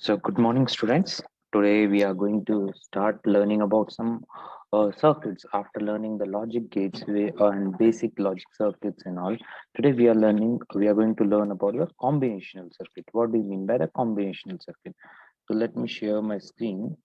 So, good morning, students. Today we are going to start learning about some circuits. After learning the logic gates and basic logic circuits and all, today we are going to learn about the combinational circuit. What do you mean by the combinational circuit? So, let me share my screen.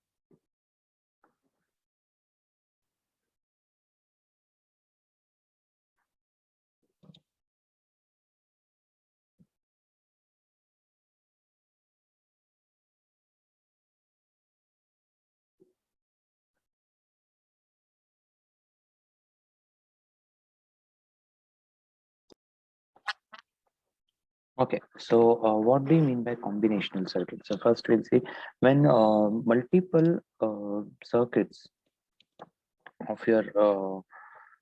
Okay, so what do you mean by combinational circuit? So, first we'll see when multiple circuits of your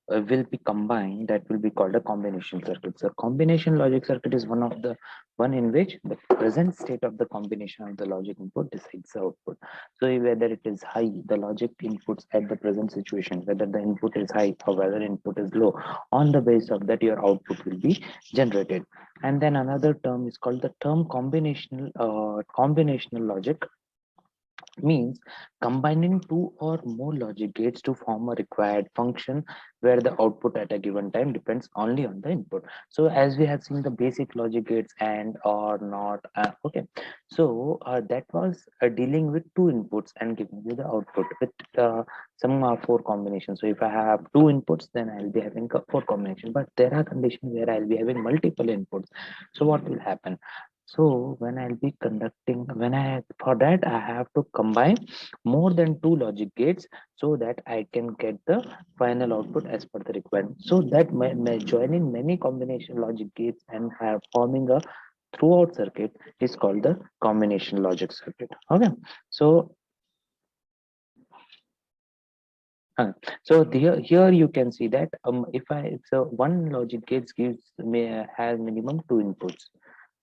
will be combined, that will be called a combination circuit. So combination logic circuit is one in which the present state of the combination of the logic input decides the output. So whether it is high, the logic inputs at the present situation, whether the input is high or whether input is low, on the basis of that your output will be generated. And then another term is called the term combinational logic, means combining two or more logic gates to form a required function where the output at a given time depends only on the input. So as we have seen the basic logic gates and or not, okay, so that was dealing with two inputs and giving you the output with some four combinations. So if I have two inputs, then I'll be having four combinations, but there are conditions where I'll be having multiple inputs. So what will happen? So when I'll be conducting, for that I have to combine more than two logic gates so that I can get the final output as per the requirement. So that my joining many combination logic gates and have forming a throughout circuit is called the combination logic circuit. Okay, so uh, here you can see that if I so one logic gates has minimum two inputs,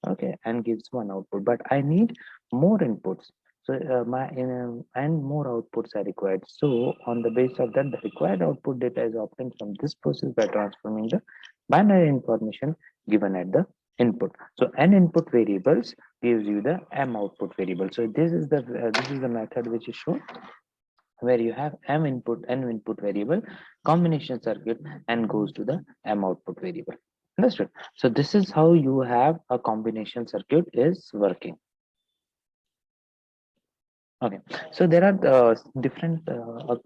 okay, and gives one output, but I need more inputs. So and more outputs are required. So on the basis of that, the required output data is obtained from this process by transforming the binary information given at the input. So n input variables gives you the m output variable. So this is the method which is shown, where you have m input n input variable combination circuit and goes to the m output variable. Understood? So this is how you have a combination circuit is working. Okay, so there are different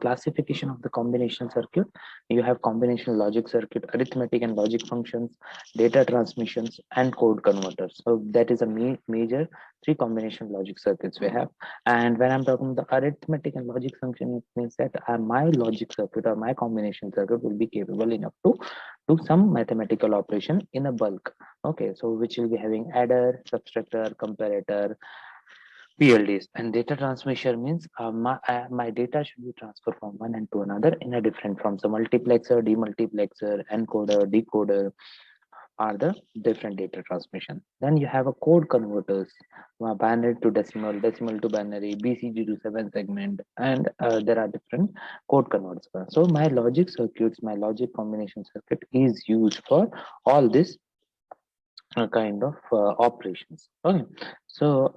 classification of the combination circuit. You have combination logic circuit, arithmetic and logic functions, data transmissions, and code converters. So that is a major three combination logic circuits we have. And when I'm talking the arithmetic and logic function, it means that my logic circuit or my combination circuit will be capable enough to do some mathematical operation in a bulk. Okay, so which will be having adder, subtractor, comparator, PLDs. And data transmission means my data should be transferred from one end to another in a different form. So multiplexer, demultiplexer, encoder, decoder are the different data transmission. Then you have a code converters, binary to decimal, decimal to binary, BCG to 7 segment, and there are different code converters. So my logic circuits, my logic combination circuit is used for all this kind of operations. Okay, so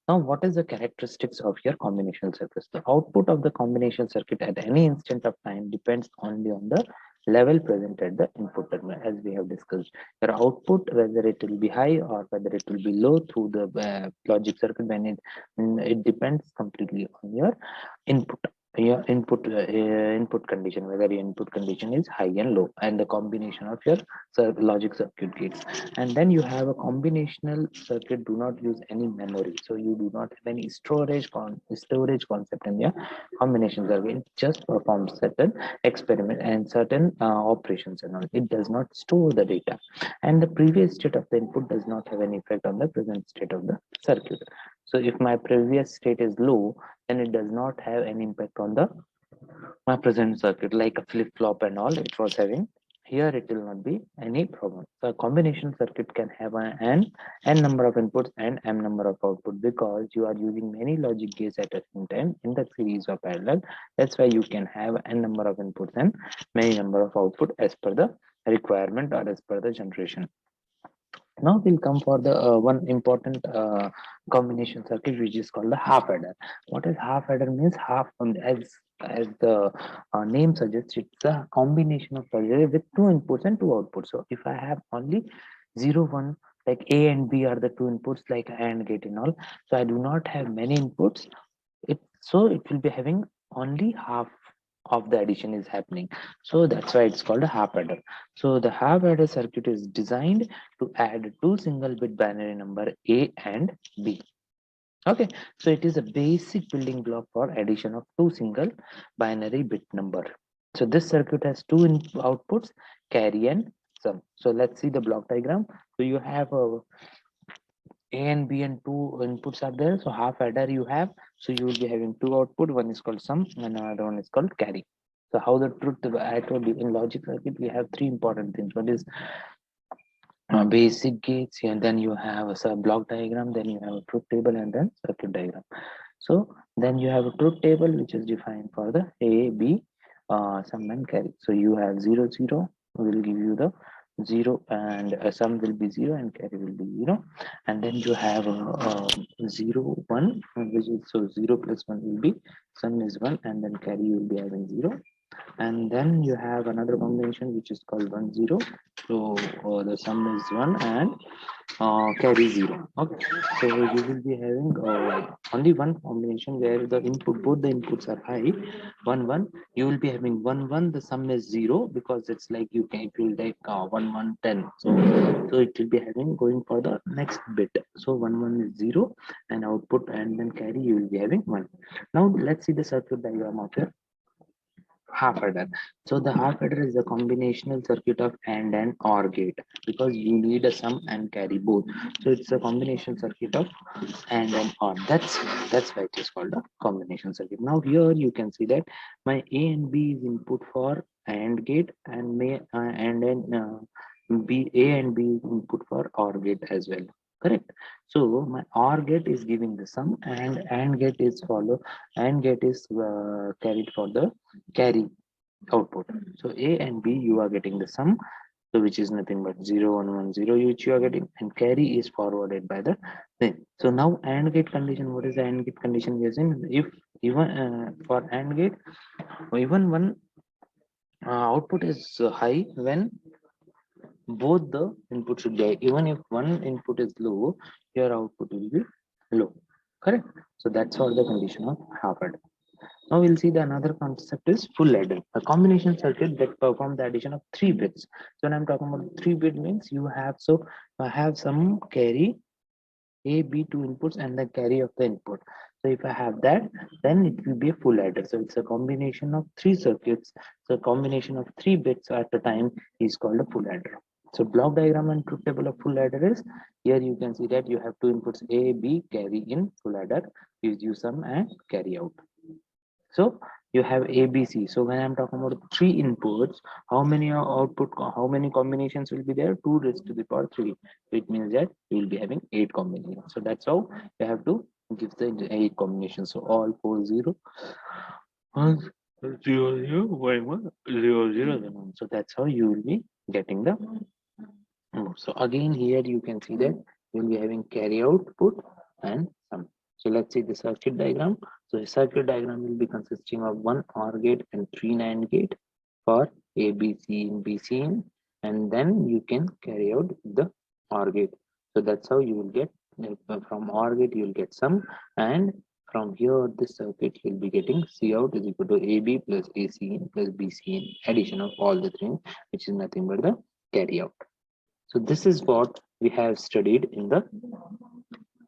now, what is the characteristics of your combinational circuit? The output of the combination circuit at any instant of time depends only on the level present at the input terminal, as we have discussed. Your output, whether it will be high or whether it will be low through the logic circuit, it depends completely on your input. Your input condition, whether your input condition is high and low, and the combination of your logic circuit gates. And then you have a combinational circuit do not use any memory, so you do not have any storage concept in your combination circuit. It just performs certain experiment and certain operations and all. It does not store the data, and the previous state of the input does not have any effect on the present state of the circuit. So if my previous state is low, then it does not have any impact on the my present circuit, like a flip flop and all it was having. Here it will not be any problem. So a combination circuit can have n number of inputs and m number of output, because you are using many logic gates at the same time in the series of parallel. That's why you can have n number of inputs and many number of output as per the requirement or as per the generation. Now we'll come for the one important combination circuit, which is called the half adder. What is half adder means? Half, as the name suggests, it's a combination of circuit with two inputs and two outputs. So if I have only 0 1, like A and B are the two inputs, like AND gate and all, so I do not have many inputs. It will be having only half of the addition is happening, so that's why it's called a half adder. So the half adder circuit is designed to add two single bit binary number A and B. Okay, so it is a basic building block for addition of two single binary bit number. So this circuit has two outputs, carry and sum. So let's see the block diagram. So you have a and B and two inputs are there. So half adder you have. So you will be having two output. One is called sum and another one is called carry. So how the truth, I told you in logic circuit we have three important things. One is basic gates, and then you have a sub block diagram, then you have a truth table, and then circuit diagram. So then you have a truth table which is defined for the A, B, sum and carry. So you have 0 0 will give you the 0, and sum will be 0 and carry will be 0. And then you have 0 1, which is, so 0 plus 1 will be sum is 1, and then carry will be having 0. And then you have another combination which is called 1 0. So the sum is 1 and carry 0. Okay, so you will be having only one combination where the input, both the inputs are high. 1 1, you will be having 1 1, the sum is 0, because it's like you can, if you take 1 1 10, so it will be having going for the next bit. So 1 1 is 0 and output, and then carry you will be having 1. Now let's see the circuit diagram of your half adder. So the half adder is a combinational circuit of and or gate, because you need a sum and carry both. So it's a combination circuit of and or. That's why it is called a combination circuit. Now here you can see that my A and B is input for AND gate, and may and then B, A and B is input for OR gate as well. Correct. So my OR gate is giving the sum, and AND gate is follow. AND gate is carried for the carry output. So A and B you are getting the sum, so which is nothing but 0 1 1 0, which you are getting, and carry is forwarded by the thing. So now AND gate condition, what is the AND gate condition we are saying? If even for AND gate, even one output is high when both the inputs should be high. Even if one input is low, your output will be low. Correct. So that's all the condition of half adder. Now we'll see the another concept is full adder, a combination circuit that perform the addition of 3 bits. So when I'm talking about 3 bit means you have, so I have some carry A, B, two inputs and the carry of the input. So if I have that, then it will be a full adder. So it's a combination of three circuits. So combination of 3 bits at a time is called a full adder. So block diagram and truth table of full adder is, here you can see that you have two inputs A, B, carry in full adder, gives you sum and carry out. So you have ABC. So when I'm talking about three inputs, how many output, how many combinations will be there? 2 raised to the power 3. So it means that you will be having 8 combinations. So that's how you have to give the 8 combinations. So all 4 0 1 0 0 1 1 0 0 1. So that's how you will be getting the. So again here you can see that we'll be having carry output and sum. So let's see the circuit diagram. So the circuit diagram will be consisting of one OR gate and three NAND gate for A, B, C in, B, C in, and then you can carry out the OR gate. So that's how you will get from OR gate you will get sum, and from here this circuit you'll be getting C out is equal to AB plus AC in plus BC in, addition of all the three, which is nothing but the carry out. So this is what we have studied in the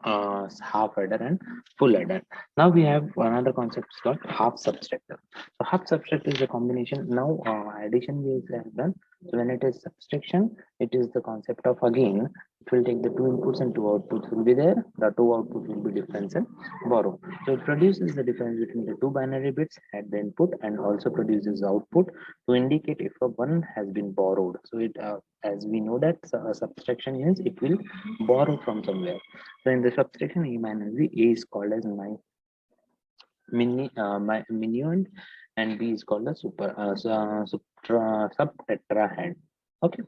half adder and full adder. Now we have another concept called half subtractor. So half subtractor is a combination. Now addition we have done. So when it is subtraction, it is the concept of, again it will take the two inputs and two outputs will be there. The two outputs will be difference and borrow. So it produces the difference between the two binary bits at the input, and also produces output to indicate if a one has been borrowed. So it as we know that subtraction is, it will borrow from somewhere. So in the subtraction imaginary, A is called as my minuend, and B is called a subtetrahedron. Okay.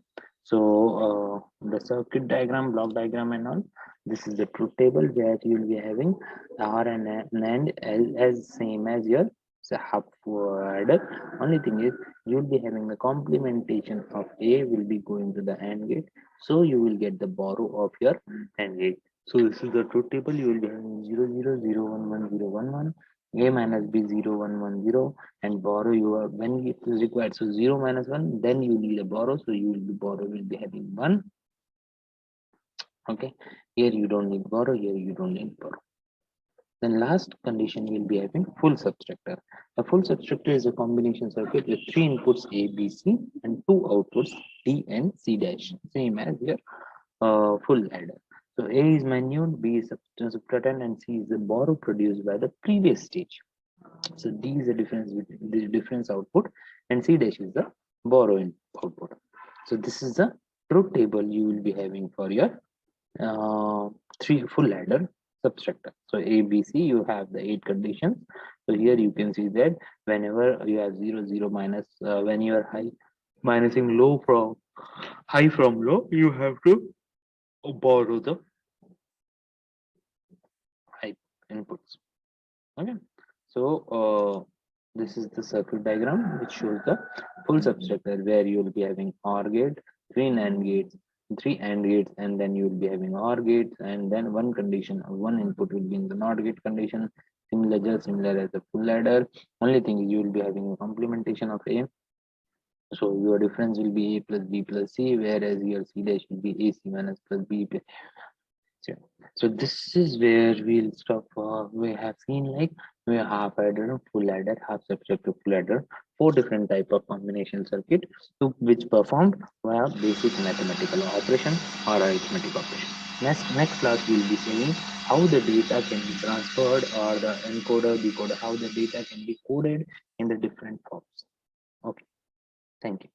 So the circuit diagram, block diagram and all, this is the truth table where you will be having R and NAND as same as your half adder. Only thing is you will be having the complementation of A will be going to the AND gate. So you will get the borrow of your AND gate. So this is the truth table. You will be having 0 0 0 1 1 0 1 1, A minus B 0 1 1 0, and borrow your when it is required. So 0 minus 1, then you need a borrow. So you will be borrow will be having 1. Okay, here you don't need borrow, here you don't need borrow. Then last condition will be having full subtractor. A full subtractor is a combination circuit with 3 inputs A, B, C and 2 outputs D and C dash, same as your full adder. So A is minute, B is subtractant, and C is the borrow produced by the previous stage. So D is the difference between the difference output, and C dash is the borrow in output. So this is the truth table you will be having for your three full ladder subtractor. So A, B, C, you have the 8 conditions. So here you can see that whenever you have 0, 0 minus, when you are high, minusing low from high from low, you have to borrow the high inputs. Okay. So this is the circuit diagram which shows the full substructure where you will be having OR gate, 3 NAND gates, 3 AND gates, and then you will be having OR gates, and then one condition, one input will be in the NOT gate condition, similar just similar as the full ladder. Only thing is you will be having a complementation of A. So your difference will be A plus B plus C, whereas your C dash will be AC minus plus B. So this is where we'll stop. We have seen like we have half adder, full adder, half subtractor, full adder, 4 different type of combination circuit to which performed via basic mathematical operation or arithmetic operation. Next class we'll be seeing how the data can be transferred or the encoder decoder, how the data can be coded in the different forms. Okay, thank you.